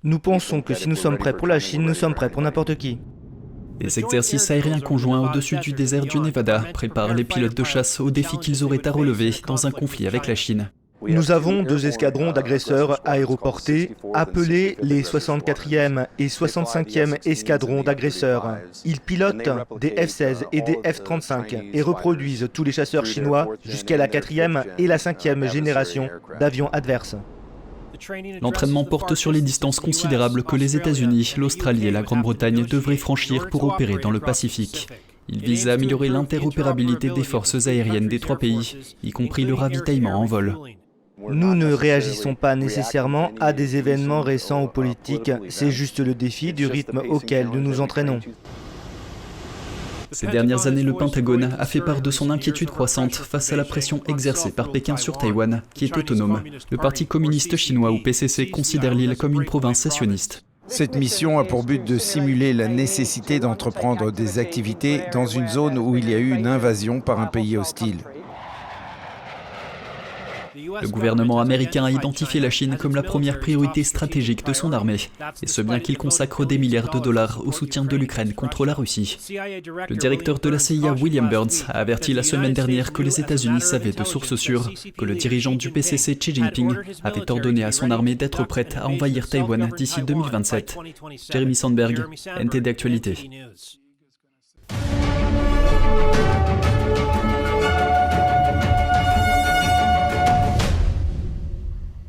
Nous pensons que si nous sommes prêts pour la Chine, nous sommes prêts pour n'importe qui. Les exercices aériens conjoints au-dessus du désert du Nevada préparent les pilotes de chasse aux défis qu'ils auraient à relever dans un conflit avec la Chine. Nous avons 2 escadrons d'agresseurs aéroportés, appelés les 64e et 65e escadrons d'agresseurs. Ils pilotent des F-16 et des F-35 et reproduisent tous les chasseurs chinois jusqu'à la 4e et la 5e génération d'avions adverses. L'entraînement porte sur les distances considérables que les États-Unis, l'Australie et la Grande-Bretagne devraient franchir pour opérer dans le Pacifique. Il vise à améliorer l'interopérabilité des forces aériennes des 3 pays, y compris le ravitaillement en vol. Nous ne réagissons pas nécessairement à des événements récents ou politiques, c'est juste le défi du rythme auquel nous nous entraînons. Ces dernières années, le Pentagone a fait part de son inquiétude croissante face à la pression exercée par Pékin sur Taïwan, qui est autonome. Le Parti communiste chinois ou PCC considère l'île comme une province sécessionniste. Cette mission a pour but de simuler la nécessité d'entreprendre des activités dans une zone où il y a eu une invasion par un pays hostile. Le gouvernement américain a identifié la Chine comme la première priorité stratégique de son armée, et ce bien qu'il consacre des milliards de dollars au soutien de l'Ukraine contre la Russie. Le directeur de la CIA, William Burns, a averti la semaine dernière que les États-Unis savaient de sources sûres que le dirigeant du PCC, Xi Jinping, avait ordonné à son armée d'être prête à envahir Taïwan d'ici 2027. Jeremy Sandberg, NTD Actualité.